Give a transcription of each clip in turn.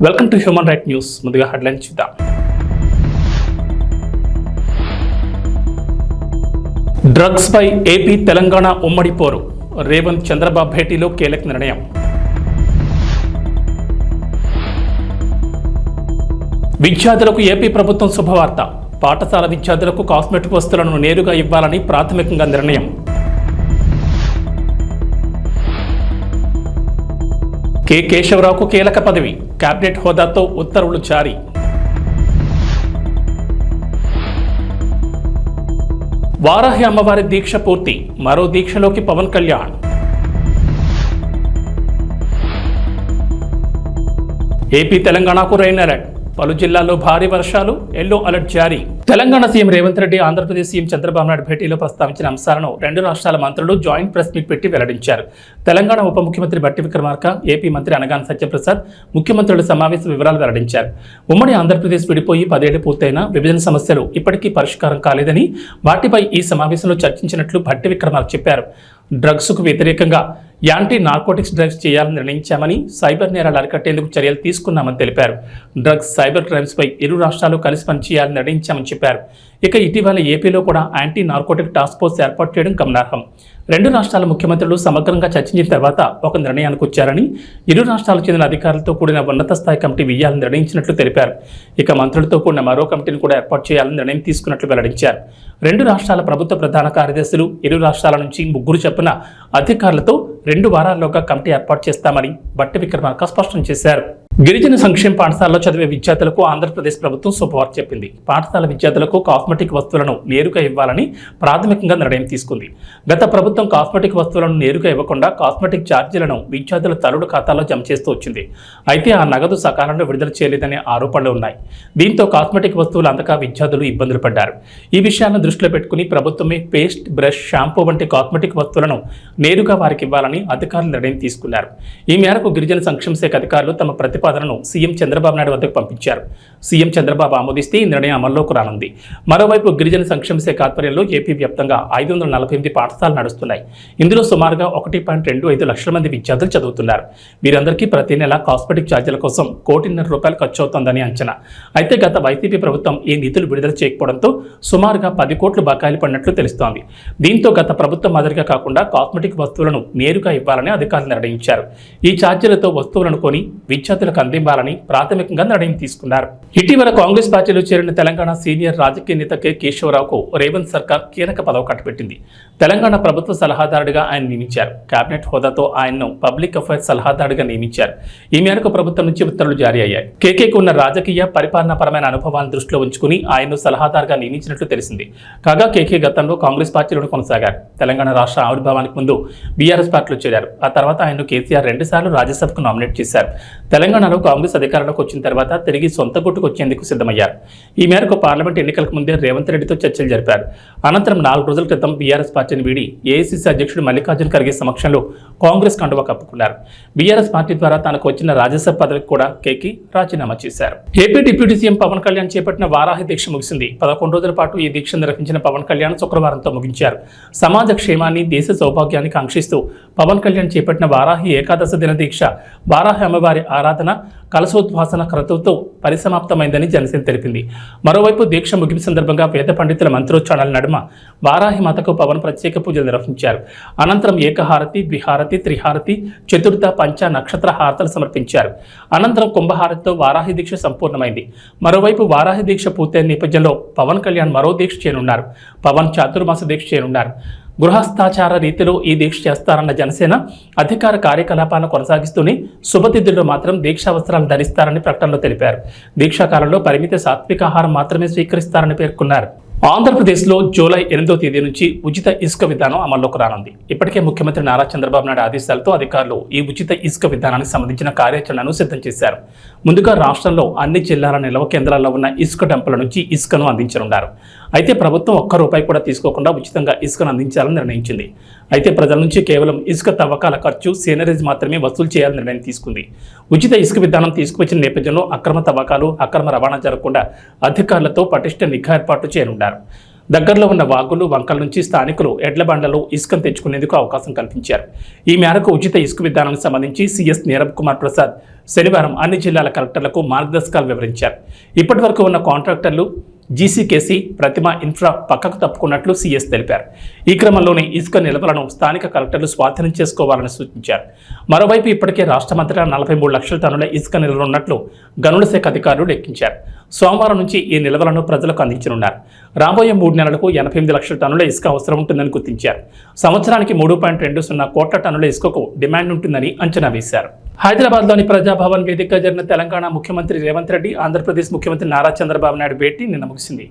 Welcome to human right news. ముందుగా headline చూద్దాం. Drugs పై AP Telangana ఉమ్మడి పోరు. రేవంత్ చంద్రబాబు భేటీలో కీలక నిర్ణయం. విద్యార్థులకు ఏపీ ప్రభుత్వం శుభవార్త. పాఠశాల విద్యార్థులకు కాస్మెటిక్ వస్తువులను నేరుగా ఇవ్వాలని ప్రాథమికంగా నిర్ణయం. కె కేశవరావుకు కీలక పదవి. కేబినెట్ హోదాతో ఉత్తర్వులు జారీ. వారాహి అమ్మవారి దీక్ష పూర్తి. మరో దీక్షలోకి పవన్ కళ్యాణ్. ఏపీ తెలంగాణకు రెయిన్ అలర్ట్. పలు జిల్లాల్లో భారీ వర్షాలు, ఎల్లో అలర్ట్ జారీ. తెలంగాణ సీఎం రేవంత్ రెడ్డి ఆంధ్రప్రదేశ్ సీఎం చంద్రబాబు నాయుడు భేటీలో ప్రస్తావించిన అంశాలను రెండు రాష్ట్రాల మంత్రులు జాయింట్ ప్రెస్ మీట్ పెట్టి వెల్లడించారు. తెలంగాణ ఉప ముఖ్యమంత్రి బట్టి విక్రమార్క, ఏపీ మంత్రి అనగాని సత్యప్రసాద్ ముఖ్యమంత్రుల సమావేశ వివరాలు వెల్లడించారు. ఉమ్మడి ఆంధ్రప్రదేశ్ విడిపోయి 10 ఏళ్లు పూర్తయినా విభజన సమస్యలు ఇప్పటికీ పరిష్కారం కాలేదని, వాటిపై ఈ సమావేశంలో చర్చించినట్లు బట్టి విక్రమార్క చెప్పారు. డ్రగ్స్కు వ్యతిరేకంగా యాంటీ నార్కోటిక్స్ డ్రైవ్స్ చేయాలని నిర్ణయించామని, సైబర్ నేరాలు అరికట్టేందుకు చర్యలు తీసుకున్నామని తెలిపారు. డ్రగ్స్, సైబర్ క్రైమ్స్పై ఇరు రాష్ట్రాలు కలిసి పనిచేయాలని నిర్ణయించామని చెప్పారు. ఇక ఇటీవల ఏపీలో కూడా యాంటీ నార్కోటిక్ టాస్క్ ఫోర్స్ ఏర్పాటు చేయడం గమనార్హం. రెండు రాష్ట్రాల ముఖ్యమంత్రులు సమగ్రంగా చర్చించిన తర్వాత ఒక నిర్ణయానికి వచ్చారని, ఇరు రాష్ట్రాలకు చెందిన అధికారులతో కూడిన ఉన్నత స్థాయి కమిటీ వేయాలని నిర్ణయించినట్లు తెలిపారు. ఇక మంత్రులతో కూడిన మరో కమిటీని కూడా ఏర్పాటు చేయాలని నిర్ణయం తీసుకున్నట్లు వెల్లడించారు. రెండు రాష్ట్రాల ప్రభుత్వ ప్రధాన కార్యదర్శులు, ఇరు రాష్ట్రాల నుంచి 3 చొప్పున అధికారులతో 2 వారాల్లోగా కమిటీ ఏర్పాటు చేస్తామని బట్టి విక్రమార్క స్పష్టం చేశారు. గిరిజన సంక్షేమ పాఠశాలలో చదివే విద్యార్థులకు ఆంధ్రప్రదేశ్ ప్రభుత్వం శుభవార్త చెప్పింది. పాఠశాల విద్యార్థులకు కాస్మెటిక్ వస్తువులను నేరుగా ఇవ్వాలని ప్రాథమికంగా నిర్ణయం తీసుకుంది. గత ప్రభుత్వం కాస్మెటిక్ వస్తువులను నేరుగా ఇవ్వకుండా కాస్మెటిక్ ఛార్జీలను విద్యార్థుల తల్లుల ఖాతాలో జమ చేస్తూ వచ్చింది. అయితే ఆ నగదు సకాలంలో విడుదల చేయలేదనే ఆరోపణలు ఉన్నాయి. దీంతో కాస్మెటిక్ వస్తువులు అందక విద్యార్థులు ఇబ్బందులు పడ్డారు. ఈ విషయాలను దృష్టిలో పెట్టుకుని ప్రభుత్వమే పేస్ట్, బ్రష్, షాంపూ వంటి కాస్మెటిక్ వస్తువులను నేరుగా వారికి ఇవ్వాలని అధికారులు నిర్ణయం తీసుకున్నారు. ఈ మేరకు గిరిజన సంక్షేమ శాఖ అధికారులు తమ ప్రతిపాదనను సీఎం చంద్రబాబు నాయుడు వద్దకు పంపించారు. సీఎం చంద్రబాబు ఆమోదిస్తే ఈ నిర్ణయం అమల్లోకి రానుంది. మరోవైపు గిరిజన సంక్షేమ శాఖ ఆధ్వర్యంలో ఏపీ వ్యాప్తంగా 548 పాఠశాలలు నడుస్తున్నాయి. ఇందులో సుమారుగా 1.25 లక్షల మంది విద్యార్థులు చదువుతున్నారు. వీరందరికీ ప్రతి నెల కాస్మెటిక్ ఛార్జీల కోసం ₹1.5 కోటి ఖర్చు అవుతోందని అంచనా. అయితే గత వైసీపీ ప్రభుత్వం ఈ నిధులు విడుదల చేయకపోవడంతో సుమారుగా 10 కోట్లు బకాయిలు పడినట్లు తెలుస్తోంది. దీంతో గత ప్రభుత్వం మాదిరిగా కాకుండా కాస్మెటిక్ వస్తువులను నేరుగా ఇవ్వాలని అధికారులు నిర్ణయించారు. ఈ ఛార్జీలతో వస్తువులను కొని విద్యార్థులకు అందివ్వాలని ప్రాథమికంగా నిర్ణయం తీసుకున్నారు. ఇటీవల కాంగ్రెస్ పార్టీలో చేరిన తెలంగాణ సీనియర్ రాజకీయ నేత కె కేశవరావుకు రేవంత్ సర్కార్ కీలక పదవి కట్టబెట్టింది. తెలంగాణ ప్రభుత్వ సలహాదారుడిగా ఆయన నియమించారు. కేబినెట్ హోదాతో ఆయన్ను పబ్లిక్ అఫైర్స్ సలహాదారుడిగా నియమించారు. ఈ మేరకు ప్రభుత్వం నుంచి ఉత్తర్వులు జారీ అయ్యాయి. కేకేకు ఉన్న రాజకీయ పరిపాలనాపరమైన అనుభవాలను దృష్టిలో ఉంచుకుని ఆయన్ను సలహాదారుగా నియమించినట్లు తెలిసింది. కాగా కేకే గతంలో కాంగ్రెస్ పార్టీలో కొనసాగారు. తెలంగాణ రాష్ట్ర ఆవిర్భావానికి ముందు బీఆర్ఎస్ పార్టీలో చేరారు. ఆ తర్వాత ఆయన్ను కేసీఆర్ 2 సార్లు రాజ్యసభకు నామినేట్ చేశారు. తెలంగాణలో కాంగ్రెస్ అధికారంలోకి వచ్చిన తర్వాత తిరిగి సొంత గుట్టుకు వచ్చేందుకు సిద్ధమయ్యారు. ఈ మేరకు పార్లమెంట్ ఎన్నికలకు ముందే రేవంత్ రెడ్డితో చర్చలు జరిపారు. అనంతరం 4 రోజుల క్రితం బీఆర్ఎస్ పార్టీని వీడి ఏఐసీసీ అధ్యక్షుడు మల్లికార్జున ఖర్గే సమక్షంలో కాంగ్రెస్ కండువా కప్పుకున్నారు. బీఆర్ఎస్ పార్టీ ద్వారా తనకు వచ్చిన రాజ్యసభ పదవికి కూడా కేకి రాజీనామా చేశారు. AP deputy CM Pawan Kalyan చేపట్టిన వారాహి దీక్ష ముగిసింది. 11 రోజుల పాటు ఈ దీక్ష నిర్వహించిన పవన్ కళ్యాణ్ శుక్రవారంతో ముగించారు. సమాజ క్షేమాన్ని, దేశ సౌభాగ్యాన్ని కాంక్షిస్తూ పవన్ కళ్యాణ్ చేపట్టిన వారాహి ఏకాదశ దిన దీక్ష వారాహి అమ్మవారి ఆరాధన, కలశోద్వాసన క్రతువుతో పరిసమాప్తమైందని జనసేన తెలిపింది. మరోవైపు దీక్ష ముగింపు సందర్భంగా వేద పండితుల మంత్రోచ్చారణల నడుమ వారాహి మాతకు పవన్ ప్రత్యేక పూజలు నిర్వహించారు. అనంతరం ఏకహారతి, ద్విహారతి, త్రిహారతి, చతుర్థ, పంచ, నక్షత్ర హారతలు సమర్పించారు. అనంతరం కుంభహారతితో వారాహి దీక్ష సంపూర్ణమైంది. మరోవైపు వారాహి దీక్ష పూర్తయిన నేపథ్యంలో పవన్ కళ్యాణ్ మరో దీక్ష చేయనున్నారు. పవన్ చాతుర్మాస దీక్ష చేయనున్నారు. గృహస్థాచార రీతిలో ఈ దీక్ష చేస్తారన్న జనసేన అధికార కార్యకలాపాలను కొనసాగిస్తూనే శుభతిథుల్లో మాత్రం దీక్షా వస్త్రాలు ధరిస్తారని ప్రకటనలో తెలిపారు. దీక్షాకాలంలో పరిమిత సాత్వికాహారం మాత్రమే స్వీకరిస్తారని పేర్కొన్నారు. ఆంధ్రప్రదేశ్లో జూలై 8వ తేదీ నుంచి ఉచిత ఇసుక విధానం అమల్లోకి రానుంది. ఇప్పటికే ముఖ్యమంత్రి నారా చంద్రబాబు నాయుడు ఆదేశాలతో అధికారులు ఈ ఉచిత ఇసుక విధానానికి సంబంధించిన కార్యాచరణను సిద్ధం చేశారు. ముందుగా రాష్ట్రంలో అన్ని జిల్లాల నిల్వ కేంద్రాల్లో ఉన్న ఇసుక డంపుల నుంచి ఇసుకను అందించనున్నారు. అయితే ప్రభుత్వం ₹1 కూడా తీసుకోకుండా ఉచితంగా ఇసుకను అందించాలని నిర్ణయించింది. అయితే ప్రజల నుంచి కేవలం ఇసుక తవ్వకాల ఖర్చు, సేనరేజ్ మాత్రమే వసూలు చేయాలని నిర్ణయం తీసుకుంది. ఉచిత ఇసుక విధానం తీసుకువచ్చిన నేపథ్యంలో అక్రమ తవ్వకాలు, అక్రమ రవాణా జరగకుండా అధికారులతో పటిష్ట నిఘా ఏర్పాటు చేయనున్నారు. దగ్గరలో ఉన్న వాగులు వంకల నుంచి స్థానికులు ఎడ్ల బండ్లలో ఇసుకను తెచ్చుకునేందుకు అవకాశం కల్పించారు. ఈ మేరకు ఉచిత ఇసుక విధానానికి సంబంధించి సీఎస్ నీరబ్ కుమార్ ప్రసాద్ శనివారం అన్ని జిల్లాల కలెక్టర్లకు మార్గదర్శకాలు వివరించారు. ఇప్పటి వరకు ఉన్న కాంట్రాక్టర్లు జీసీకేసీ ప్రతిమ ఇన్ఫ్రా పక్కకు తప్పుకున్నట్లు సీఎస్ తెలిపారు. ఈ క్రమంలోనే ఇసుక నిల్వలను స్థానిక కలెక్టర్లు స్వాధీనం చేసుకోవాలని సూచించారు. మరోవైపు ఇప్పటికే రాష్ట్రమంతటా 43 లక్షల టన్నుల ఇసుక నిల్వలు ఉన్నట్లు గనుల శాఖ అధికారులు లెక్కించారు. సోమవారం నుంచి ఈ నిల్వలను ప్రజలకు అందించనున్నారు. రాబోయే 3 నెలలకు 88 లక్షల టన్నుల ఇసుక అవసరం ఉంటుందని గుర్తించారు. సంవత్సరానికి 3.20 కోట్ల టన్నుల ఇసుకకు డిమాండ్ ఉంటుందని అంచనా వేశారు. హైదరాబాద్లోని ప్రజాభవన్ వేదికగా జరిగిన తెలంగాణ ముఖ్యమంత్రి రేవంత్ రెడ్డి, ఆంధ్రప్రదేశ్ ముఖ్యమంత్రి నారా చంద్రబాబు నాయుడు భేటీ నిన్న ముగిసింది.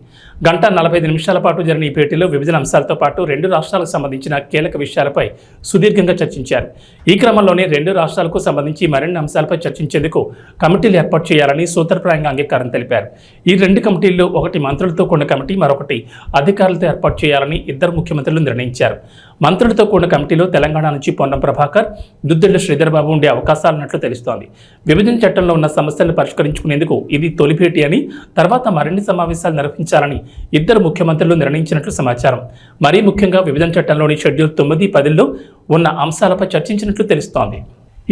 1:45 నిమిషాల పాటు జరిగిన ఈ భేటీలో వివిధ అంశాలతో పాటు 2 రాష్ట్రాలకు సంబంధించిన కీలక విషయాలపై సుదీర్ఘంగా చర్చించారు. ఈ క్రమంలోనే 2 రాష్ట్రాలకు సంబంధించి మరిన్ని అంశాలపై చర్చించేందుకు కమిటీలు ఏర్పాటు చేయాలని సూత్రప్రాయంగా అంగీకారం తెలిపారు. ఈ 2 కమిటీల్లో ఒకటి మంత్రులతో కూడిన కమిటీ, మరొకటి అధికారులతో ఏర్పాటు చేయాలని ఇద్దరు ముఖ్యమంత్రులు నిర్ణయించారు. మంత్రులతో కూడిన కమిటీలో తెలంగాణ నుంచి పొన్నం ప్రభాకర్, దుద్దిళ్ల శ్రీధర్ బాబు ఉండే అవకాశాలున్నట్లు తెలుస్తోంది. విభజన చట్టంలో ఉన్న సమస్యలను పరిష్కరించుకునేందుకు ఇది తొలి భేటీ అని, తర్వాత మరిన్ని సమావేశాలు నిర్వహించాలని ఇద్దరు ముఖ్యమంత్రులు నిర్ణయించినట్లు సమాచారం. మరీ ముఖ్యంగా విభజన చట్టంలోని షెడ్యూల్ 9, 10లో ఉన్న అంశాలపై చర్చించినట్లు తెలుస్తోంది.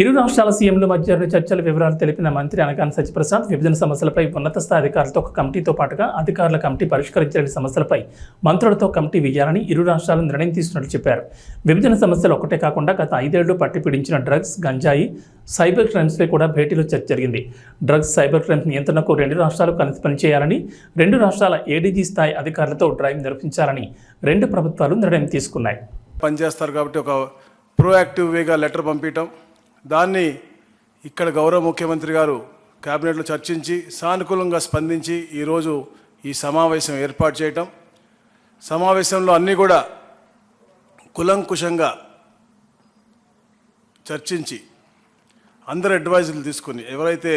ఇరు రాష్ట్రాల సీఎంల మధ్య జరిగిన చర్చల వివరాలు తెలిపిన మంత్రి అనగాని సత్యప్రసాద్, విభజన సమస్యలపై ఉన్నత స్థాయి అధికారులతో ఒక కమిటీతో పాటుగా అధికారుల కమిటీ పరిష్కరించలేని సమస్యలపై మంత్రులతో కమిటీ వేయాలని ఇరు రాష్ట్రాలు నిర్ణయం తీసుకున్నట్లు చెప్పారు. విభజన సమస్యలు ఒక్కటే కాకుండా గత 5 ఏళ్లు పట్టి పీడించిన డ్రగ్స్, గంజాయి, సైబర్ క్రైమ్స్పై కూడా భేటీలో చర్చ జరిగింది. డ్రగ్స్, సైబర్ క్రైమ్స్ నియంత్రణకు 2 రాష్ట్రాలు కలిసి పనిచేయాలని, 2 రాష్ట్రాల ఏడీజీ స్థాయి అధికారులతో డ్రైవ్ నిర్వహించాలని 2 ప్రభుత్వాలు నిర్ణయం తీసుకున్నాయి. పనిచేస్తారు కాబట్టి ఒక ప్రోయాక్టివ్ వేగా లెటర్ పంపించడం, దాన్ని ఇక్కడ గౌరవ ముఖ్యమంత్రి గారు కేబినెట్లో చర్చించి సానుకూలంగా స్పందించి ఈరోజు ఈ సమావేశం ఏర్పాటు చేయటం, సమావేశంలో అన్నీ కూడా కులంకుశంగా చర్చించి అందరు అడ్వైజులు తీసుకుని ఎవరైతే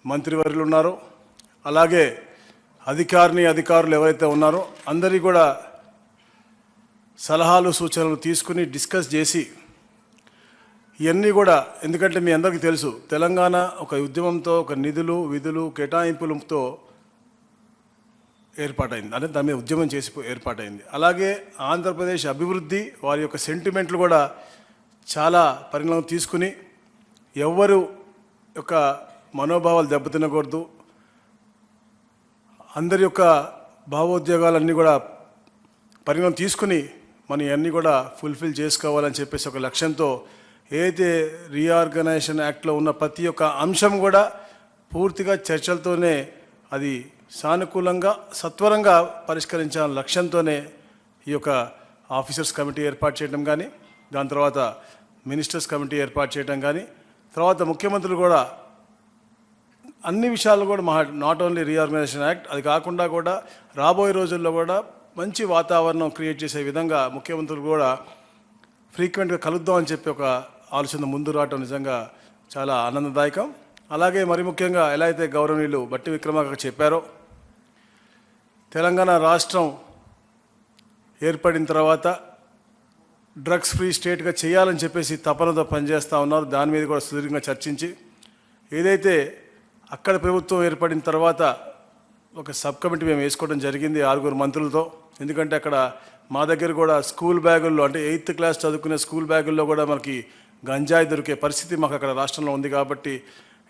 మంత్రివర్యులు ఉన్నారో అలాగే అధికారులు ఎవరైతే ఉన్నారో అందరి కూడా సలహాలు సూచనలు తీసుకుని డిస్కస్ చేసి ఇవన్నీ కూడా, ఎందుకంటే మీ అందరికీ తెలుసు తెలంగాణ ఒక ఉద్యమంతో, ఒక నిధులు విధులు కేటాయింపులతో ఏర్పాటైంది, అంటే దాని మీద ఉద్యమం చేసి ఏర్పాటైంది. అలాగే ఆంధ్రప్రదేశ్ అభివృద్ధి, వారి యొక్క సెంటిమెంట్లు కూడా చాలా పరిణామం తీసుకుని ఎవరు యొక్క మనోభావాలు దెబ్బతినకూడదు, అందరి యొక్క భావోద్వేగాలన్నీ కూడా పరిణామం తీసుకుని మనం ఇవన్నీ కూడా ఫుల్ఫిల్ చేసుకోవాలని చెప్పేసి ఒక లక్ష్యంతో ఏదైతే రీఆర్గనైజేషన్ యాక్ట్లో ఉన్న ప్రతి ఒక్క అంశం కూడా పూర్తిగా చర్చలతోనే అది సానుకూలంగా సత్వరంగా పరిష్కరించాలనే లక్ష్యంతోనే ఈ యొక్క ఆఫీసర్స్ కమిటీ ఏర్పాటు చేయడం కానీ, దాని తర్వాత మినిస్టర్స్ కమిటీ ఏర్పాటు చేయడం కానీ, తర్వాత ముఖ్యమంత్రులు కూడా అన్ని విషయాలు కూడా నాట్ ఓన్లీ రీఆర్గనైజేషన్ యాక్ట్, అది కాకుండా కూడా రాబోయే రోజుల్లో కూడా మంచి వాతావరణం క్రియేట్ చేసే విధంగా ముఖ్యమంత్రులు కూడా ఫ్రీక్వెంట్గా కలుద్దామని చెప్పి ఒక ఆలోచన ముందు రావటం నిజంగా చాలా ఆనందదాయకం. అలాగే మరి ముఖ్యంగా ఎలా అయితే గౌరవనీయులు బట్టి విక్రమార్క చెప్పారో, తెలంగాణ రాష్ట్రం ఏర్పడిన తర్వాత డ్రగ్స్ ఫ్రీ స్టేట్గా చేయాలని చెప్పేసి తపనతో పనిచేస్తూ ఉన్నారు. దాని మీద కూడా సుదీర్ఘంగా చర్చించి ఏదైతే అక్కడ ప్రభుత్వం ఏర్పడిన తర్వాత ఒక సబ్ కమిటీ మేము వేసుకోవడం జరిగింది 6 మంత్రులతో. ఎందుకంటే అక్కడ మా దగ్గర కూడా స్కూల్ బ్యాగుల్లో, అంటే 8th క్లాస్ చదువుకునే స్కూల్ బ్యాగుల్లో కూడా మనకి గంజాయి దొరికే పరిస్థితి మాకు అక్కడ రాష్ట్రంలో ఉంది. కాబట్టి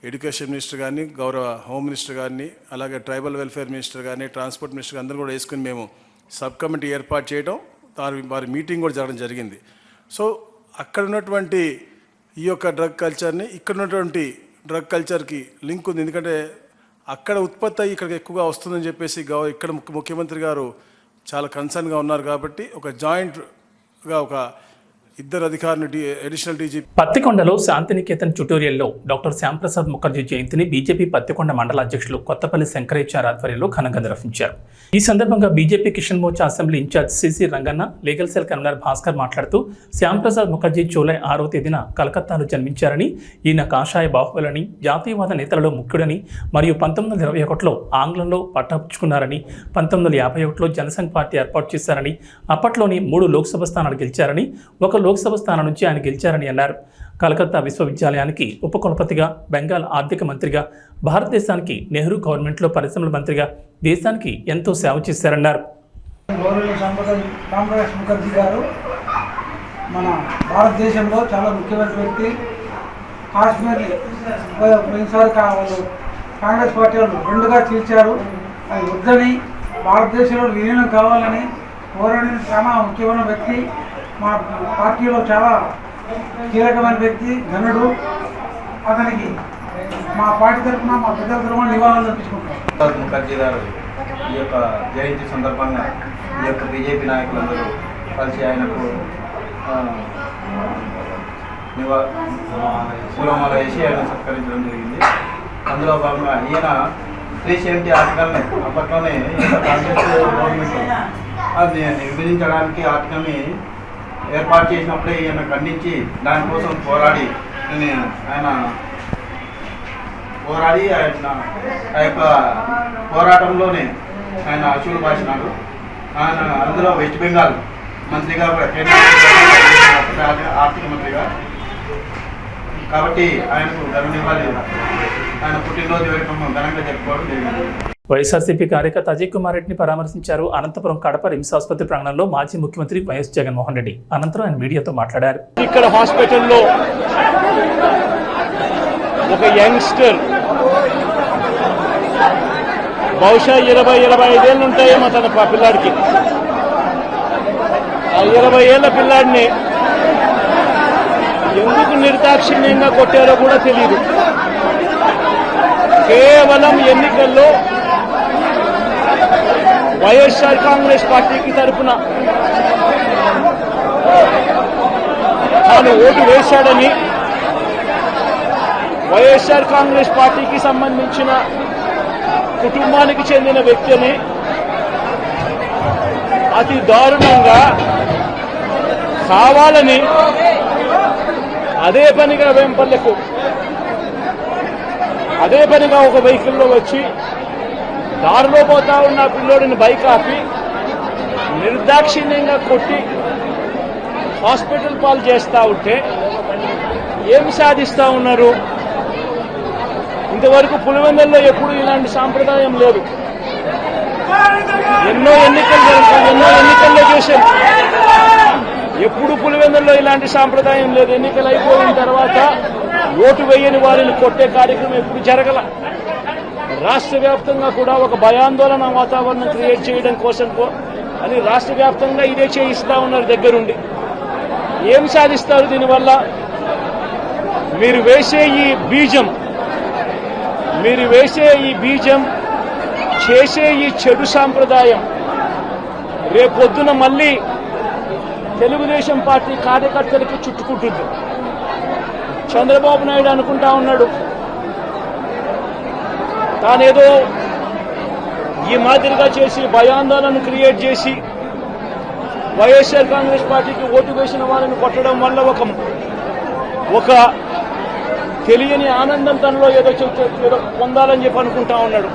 ఎడ్యుకేషన్ మినిస్టర్ కానీ, గౌరవ హోమ్ మినిస్టర్ కానీ, అలాగే ట్రైబల్ వెల్ఫేర్ మినిస్టర్ కానీ, ట్రాన్స్పోర్ట్ మినిస్టర్ అందరూ కూడా వేసుకుని మేము సబ్ కమిటీ ఏర్పాటు చేయడం, వారి మీటింగ్ కూడా జరగడం జరిగింది. సో అక్కడ ఉన్నటువంటి ఈ యొక్క డ్రగ్ కల్చర్ని ఇక్కడ ఉన్నటువంటి డ్రగ్ కల్చర్కి లింక్ ఉంది. ఎందుకంటే అక్కడ ఉత్పత్తి అయ్యి ఇక్కడికి ఎక్కువగా వస్తుందని చెప్పేసి ఇక్కడ ముఖ్యమంత్రి గారు చాలా కన్సర్న్గా ఉన్నారు. కాబట్టి ఒక జాయింట్గా ఒక ఇద్దరు అధికారులు అడిషనల్ డీజీపీ పత్తికొండలో శాంతినికేతన్ ట్యుటోరియల్లో డాక్టర్ శ్యాంప్రసాద్ ముఖర్జీ జయంతిని బీజేపీ పత్తికొండ మండల అధ్యక్షులు కొత్తపల్లి శంకరేచార్ ఆధ్వర్యంలో ఘనంగా నిర్వహించారు. ఈ సందర్భంగా BJP Kisan Morcha assembly incharge C C Ranganna, legal cell convener Bhaskar మాట్లాడుతూ శ్యాంప్రసాద్ ముఖర్జీ జూలై 6వ తేదీన కలకత్తాలో జన్మించారని, ఈయన కాషాయ బాహుబలని, జాతీయవాద నేతలలో ముఖ్యుడని మరియు 1921లో ఆంగ్లంలో పట్టాపుచ్చుకున్నారని, 1951లో జనసంఘ్ పార్టీ ఏర్పాటు చేశారని, అప్పట్లోని 3 లోక్సభ స్థానాలు గెలిచారని, ఒక లోక్సభ స్థానం నుంచి ఆయన గెలిచారని అన్నారు. కలకత్తా విశ్వవిద్యాలయానికి ఉపకులపతిగా, బెంగాల్ ఆర్థిక మంత్రిగా, భారతదేశానికి నెహ్రూ గవర్నమెంట్లో పరిశ్రమల మంత్రిగా దేశానికి ఎంతో సేవ చేశారన్నారు. గౌరవ సంపద కామరాజ్ ముఖర్జీ గారు మన భారతదేశంలో చాలా ముఖ్యమైన వ్యక్తి. కాశ్మీర్ని పోయినసారి వాళ్ళు కాంగ్రెస్ పార్టీ వాళ్ళు రెండుగా చీల్చారు. అది వద్దని భారతదేశంలో విలీనం కావాలని పోరాడిన చాలా ముఖ్యమైన వ్యక్తి. మా పార్టీలో చాలా కీలకమైన వ్యక్తి, ఘనుడు. అతనికి మా పార్టీ తరఫున మా పెద్దల తరఫున నివాళులు అర్పించుకుంటాం. ముఖర్జీ గారు ఈ యొక్క జయంతి సందర్భంగా ఈ యొక్క బీజేపీ నాయకులందరూ కలిసి ఆయనకు పూలమాల వేసి ఆయన సత్కరించడం జరిగింది. అందులో భాగంగా ఈయన 370 ఆర్టికల్ని అప్పట్లోనే కాంగ్రెస్ గవర్నమెంట్ అది విభజించడానికి ఆర్టికల్ని ఏర్పాటు చేసినప్పుడే ఈయన ఖండించి దానికోసం పోరాడి ఆయన ఆ యొక్క పోరాటంలోనే ఆయన అశువులు బాసినాడు. ఆయన అందులో వెస్ట్ బెంగాల్ మంత్రిగా కూడా ఆర్థిక మంత్రిగా కాబట్టి ఆయనకు ఘననివ్వాలి. ఆయన పుట్టినరోజు వేడుకను ఘనంగా జరుపుకోవడం జరిగింది. వైఎస్ఆర్సీపీ కార్యకర్త అజయ్ కుమార్ రెడ్డిని పరామర్శించారు. అనంతపురం కడప రిమ్స్ ఆసుపత్రి ప్రాంగణంలో మాజీ ముఖ్యమంత్రి వైఎస్ జగన్మోహన్ రెడ్డి. అనంతరం ఆయన మీడియాతో మాట్లాడారు. ఇక్కడ హాస్పిటల్లో ఒక యంగ్స్టర్ బహుశా 20-25 ఏళ్ళు ఉంటాయేమో తన పిల్లాడికి. ఆ 20 ఏళ్ల పిల్లాడిని ఎందుకు నిర్దాక్షిణ్యంగా కొట్టారో కూడా తెలియదు. కేవలం ఎన్నికల్లో వైఎస్ఆర్ కాంగ్రెస్ పార్టీకి తరఫున తాను ఓటు వేశాడని, వైఎస్ఆర్ కాంగ్రెస్ పార్టీకి సంబంధించిన కుటుంబానికి చెందిన వ్యక్తిని అతి దారుణంగా కావాలని అదే పనిగా వేంపల్లెకు అదే పనిగా ఒక వెహికల్లో వచ్చి దారిలో పోతా ఉన్న పిల్లోడిని బైక్ ఆపి నిర్దాక్షిణ్యంగా కొట్టి హాస్పిటల్ పాలు చేస్తా ఉంటే ఏమి సాధిస్తా ఉన్నారు? ఇంతవరకు పులివెందుల్లో ఎప్పుడు ఇలాంటి సాంప్రదాయం లేదు. ఎన్నో ఎన్నికల్లో చేశాం, ఎప్పుడు పులివెందుల్లో ఇలాంటి సాంప్రదాయం లేదు. ఎన్నికలు అయిపోయిన తర్వాత ఓటు వేయని వారిని కొట్టే కార్యక్రమం ఎప్పుడు జరగల. రాష్ట్ర వ్యాప్తంగా కూడా ఒక భయాందోళన వాతావరణం క్రియేట్ చేయడం కోసం అని రాష్ట్ర వ్యాప్తంగా ఇదే చేయిస్తా ఉన్నారు దగ్గరుండి. ఏం సాధిస్తారు దీనివల్ల? మీరు వేసే ఈ బీజం చేసే ఈ చెడు సాంప్రదాయం రేపొద్దున మళ్ళీ తెలుగుదేశం పార్టీ కార్యకర్తలకి చుట్టుకుంటుంది. చంద్రబాబు నాయుడు అనుకుంటా ఉన్నాడు తానేదో ఈ మాదిరిగా చేసి భయాందోళన క్రియేట్ చేసి వైఎస్ఆర్ కాంగ్రెస్ పార్టీకి ఓటు వేసిన వాళ్ళని కొట్టడం వల్ల ఒక తెలియని ఆనందం తనలో ఏదో పొందాలని చెప్పి అనుకుంటా ఉన్నాడు.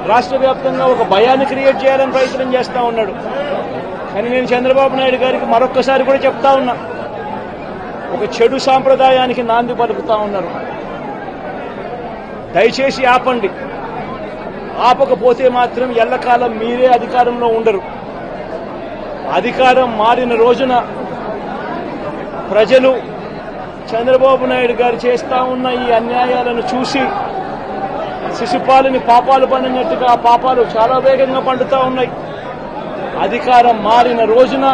రాష్ట్ర వ్యాప్తంగా ఒక భయాన్ని క్రియేట్ చేయాలని ప్రయత్నం చేస్తా ఉన్నాడు. కానీ నేను చంద్రబాబు నాయుడు గారికి మరొక్కసారి కూడా చెప్తా ఉన్నా, ఒక చెడు సాంప్రదాయానికి నాంది పలుకుతా ఉన్నారు. దయచేసి ఆపండి. ఆపకపోతే మాత్రం ఎల్లకాలం మీరే అధికారంలో ఉండరు. అధికారం మారిన రోజున ప్రజలు చంద్రబాబు నాయుడు గారు చేస్తా ఉన్న ఈ అన్యాయాలను చూసి శిశుపాలని పాపాలు పండినట్టుగా ఆ పాపాలు చాలా వేగంగా పండుతా ఉన్నాయి. అధికారం మారిన రోజున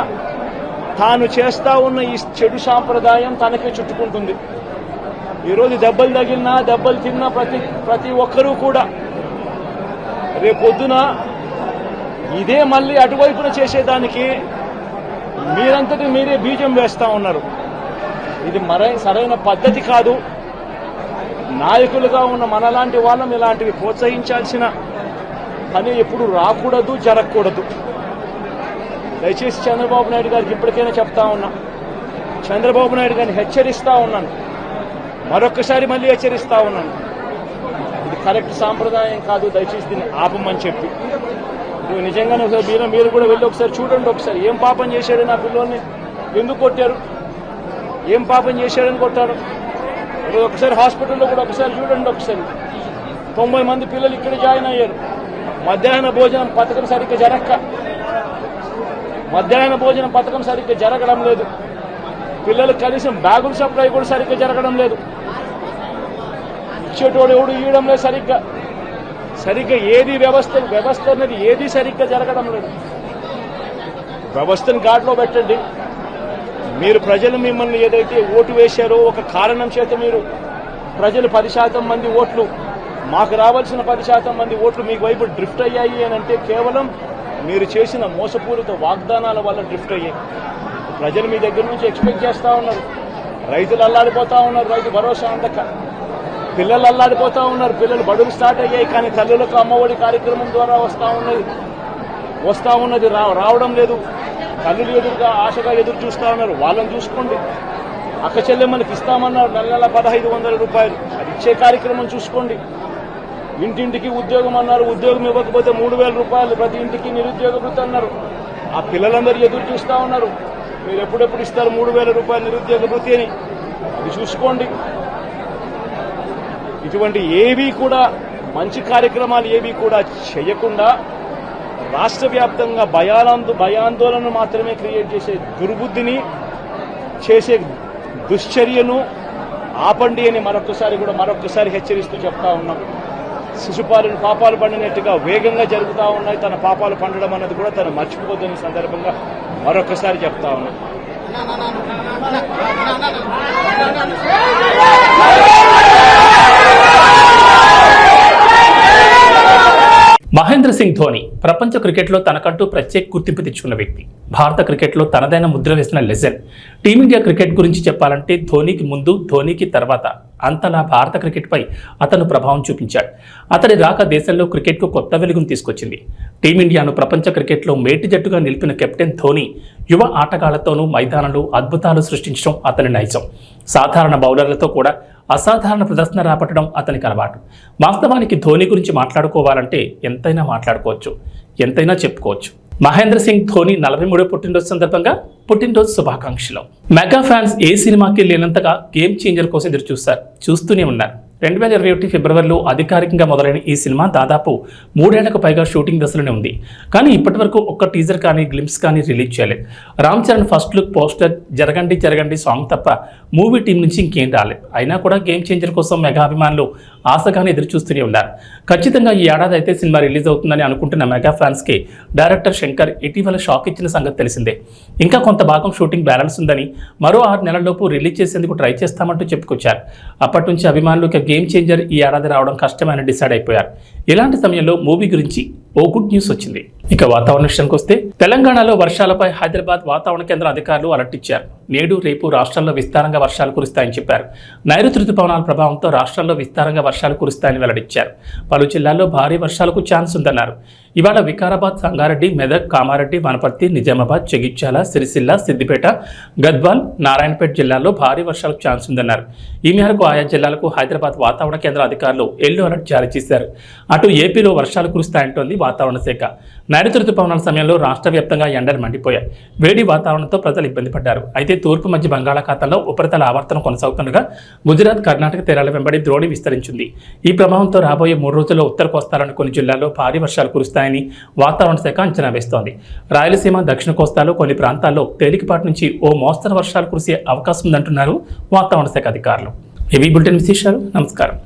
తాను చేస్తా ఉన్న ఈ చెడు సాంప్రదాయం తనకే చుట్టుకుంటుంది. ఈరోజు దెబ్బలు తగిలినా దెబ్బలు తిన్నా ప్రతి ఒక్కరూ కూడా రేపొద్దున ఇదే మళ్ళీ అటువైపున చేసేదానికి మీరంతటి మీరే బీజం వేస్తా ఉన్నారు. ఇది సరైన పద్ధతి కాదు. నాయకులుగా ఉన్న మనలాంటి వాళ్ళం ఇలాంటివి ప్రోత్సహించాల్సిన పని ఎప్పుడు రాకూడదు, జరగకూడదు. దయచేసి చంద్రబాబు నాయుడు గారికి ఇప్పటికైనా చెప్తా ఉన్నా, చంద్రబాబు నాయుడు గారిని హెచ్చరిస్తా ఉన్నాను, మరొక్కసారి మళ్ళీ హెచ్చరిస్తా ఉన్నాను. ఇది కరెక్ట్ సాంప్రదాయం కాదు, దయచేసి దీన్ని ఆపమని చెప్పి. నిజంగానే ఒకసారి మీరు కూడా వెళ్ళి ఒకసారి చూడండి. ఒకసారి ఏం పాపం చేశాడు నా పిల్లల్ని, ఎందుకు కొట్టారు, ఏం పాపం చేశాడని కొట్టారు. ఒకసారి హాస్పిటల్లో కూడా ఒకసారి చూడండి. ఒకసారి 90 మంది పిల్లలు ఇక్కడ జాయిన్ అయ్యారు. మధ్యాహ్న భోజనం పథకం సరిగ్గా జరక్క మధ్యాహ్న భోజన పథకం సరిగ్గా జరగడం లేదు. పిల్లలకు కనీసం బ్యాగుల సప్లై కూడా సరిగ్గా జరగడం లేదు. ఇచ్చేటోడు ఎవడు ఇవ్వడం లేదు సరిగ్గా ఏది వ్యవస్థ అనేది ఏది సరిగ్గా జరగడం లేదు. వ్యవస్థను గాడిలో పెట్టండి. మీరు ప్రజలు మిమ్మల్ని ఏదైతే ఓటు వేశారో ఒక కారణం చేత మీరు ప్రజలు 10% మంది ఓట్లు మాకు రావాల్సిన 10% మంది ఓట్లు మీకు వైపు డ్రిఫ్ట్ అయ్యాయి అని అంటే కేవలం మీరు చేసిన మోసపూరిత వాగ్దానాల వల్ల డ్రిఫ్ట్ అయ్యాయి. ప్రజలు మీ దగ్గర నుంచి ఎక్స్పెక్ట్ చేస్తూ ఉన్నారు. రైతులు అల్లాడిపోతూ ఉన్నారు, రైతు భరోసా అందక. పిల్లలు అల్లాడిపోతూ ఉన్నారు, పిల్లలు బడులు స్టార్ట్ అయ్యాయి కానీ తల్లులకు అమ్మఒడి కార్యక్రమం ద్వారా వస్తూ ఉన్నది రావడం లేదు. తల్లులు ఎదురుగా ఆశగా ఎదురు చూస్తూ ఉన్నారు. వాళ్ళని చూసుకోండి. అక్క చెల్లెమ్మలకి ఇస్తామన్నారు నెల 1,500 రూపాయలు, అది ఇచ్చే కార్యక్రమం చూసుకోండి. ఇంటింటికి ఉద్యోగం అన్నారు, ఉద్యోగం ఇవ్వకపోతే 3,000 రూపాయలు ప్రతి ఇంటికి నిరుద్యోగ వృత్తి అన్నారు. ఆ పిల్లలందరూ ఎదురు చూస్తూ ఉన్నారు. మీరు ఎప్పుడెప్పుడు ఇస్తారు 3,000 రూపాయలు నిరుద్యోగ వృత్తి అని, అది చూసుకోండి. ఇటువంటి ఏవి కూడా మంచి కార్యక్రమాలు ఏవి కూడా చేయకుండా రాష్ట్ర వ్యాప్తంగా భయాందోళన మాత్రమే క్రియేట్ చేసే దుర్బుద్ధిని చేసే దుశ్చర్యను ఆపండి అని మరొకసారి హెచ్చరిస్తూ చెప్తా ఉన్నాం. శిశుపాలను పాపాలు పండినట్టుగా వేగంగా జరుగుతూ ఉన్నాయి. తన పాపాలు పండడం అన్నది కూడా తను మర్చిపోదని సందర్భంగా మరొకసారి చెప్తా ఉన్నాం. మహేంద్ర సింగ్ ధోని ప్రపంచ క్రికెట్లో తనకంటూ ప్రత్యేక గుర్తింపు తెచ్చుకున్న వ్యక్తి. భారత క్రికెట్లో తనదైన ముద్ర వేసిన లెజెండ్. టీమిండియా క్రికెట్ గురించి చెప్పాలంటే ధోనికి ముందు, ధోనికి తర్వాత అంతలా భారత క్రికెట్పై అతను ప్రభావం చూపించాడు. అతడి రాక దేశంలో క్రికెట్కు కొత్త వెలుగును తీసుకొచ్చింది. టీమిండియాను ప్రపంచ క్రికెట్లో మేటి జట్టుగా నిలిపిన కెప్టెన్ ధోని యువ ఆటగాళ్లతోనూ మైదానంలో అద్భుతాలు సృష్టించడం అతని నైజం. సాధారణ బౌలర్లతో కూడా అసాధారణ ప్రదర్శన రాబట్టడం అతనికి అలవాటు. వాస్తవానికి ధోని గురించి మాట్లాడుకోవాలంటే ఎంతైనా మాట్లాడుకోవచ్చు, ఎంతైనా చెప్పుకోవచ్చు. మహేంద్ర సింగ్ ధోని 43వ పుట్టినరోజు సందర్భంగా పుట్టినరోజు శుభాకాంక్షలు. మెగా ఫ్యాన్స్ ఏ సినిమాకి లేనంతగా గేమ్ చేంజర్ కోసం ఎదురు చూస్తూనే ఉన్నారు. 2021 ఫిబ్రవరిలో అధికారికంగా మొదలైన ఈ సినిమా దాదాపు 3 ఏళ్లకు పైగా షూటింగ్ దశలోనే ఉంది. కానీ ఇప్పటి వరకు ఒక్క టీజర్ కానీ గ్లింప్స్ కానీ రిలీజ్ చేయలేదు. Ram Charan first look poster, జరగండి సాంగ్ తప్ప మూవీ టీం నుంచి ఇంకేం రాలేదు. అయినా కూడా గేమ్ చేంజర్ కోసం మెగా అభిమానులు ఆశగానే ఎదురు చూస్తూనే ఉన్నారు. ఖచ్చితంగా ఈ ఏడాది అయితే సినిమా రిలీజ్ అవుతుందని అనుకుంటున్న మెగా ఫ్యాన్స్కి డైరెక్టర్ శంకర్ ఇటీవల షాక్ ఇచ్చిన సంగతి తెలిసిందే. ఇంకా కొంత భాగం షూటింగ్ బ్యాలెన్స్ ఉందని, మరో 6 నెలల్లోపు రిలీజ్ చేసేందుకు ట్రై చేస్తామంటూ చెప్పుకొచ్చారు. అప్పటి నుంచి అభిమానులు గేమ్ చేంజర్ ఈ ఏడాది రావడం కష్టమైన డిసైడ్ అయిపోయారు. ఇలాంటి సమయంలో మూవీ గురించి ఓ గుడ్ న్యూస్ వచ్చింది. ఇక వాతావరణ విషయానికి వస్తే తెలంగాణలో వర్షాలపై హైదరాబాద్ వాతావరణ కేంద్ర అధికారులు అలర్ట్ ఇచ్చారు. నేడు రేపు రాష్ట్రంలో విస్తారంగా వర్షాలు కురుస్తాయని చెప్పారు. నైరుతి రుతుపవనాల ప్రభావంతో రాష్ట్రంలో విస్తారంగా వర్షాలు కురుస్తాయని వెల్లడించారు. పలు జిల్లాల్లో భారీ వర్షాలకు ఛాన్స్ ఉందన్నారు. ఇవాళ వికారాబాద్, సంగారెడ్డి, మెదక్, కామారెడ్డి, వనపర్తి, నిజామాబాద్, జగిత్యాల, సిరిసిల్ల, సిద్దిపేట, గద్వాల్, నారాయణపేట జిల్లాల్లో భారీ వర్షాలకు ఛాన్స్ ఉందన్నారు. ఈ మేరకు ఆయా జిల్లాలకు హైదరాబాద్ వాతావరణ కేంద్ర అధికారులు ఎల్లో అలర్ట్ జారీ చేశారు. అటు ఏపీలో వర్షాలు కురుస్తాయంటోంది వాతావరణ శాఖ. నైరుతి రుతుపవనాల సమయంలో రాష్ట్ర వ్యాప్తంగా ఎండలు మండిపోయాయి. వేడి వాతావరణంతో ప్రజలు ఇబ్బంది పడ్డారు. అయితే తూర్పు మధ్య బంగాళాఖాతంలో ఉపరితల ఆవర్తనం కొనసాగుతుండగా గుజరాత్, కర్ణాటక తీరాల వెంబడి ద్రోణి విస్తరించింది. ఈ ప్రభావంతో రాబోయే 3 రోజుల్లో ఉత్తర కోస్తాలోని కొన్ని జిల్లాల్లో భారీ వర్షాలు కురుస్తాయని వాతావరణ శాఖ అంచనా వేస్తోంది. రాయలసీమ, దక్షిణ కోస్తాలో కొన్ని ప్రాంతాల్లో తేలికపాటి నుంచి ఓ మోస్తరు వర్షాలు కురిసే అవకాశం ఉందంటున్నారు వాతావరణ శాఖ అధికారులు. ఇవి బులెటిన్ విశేషాలు. నమస్కారం.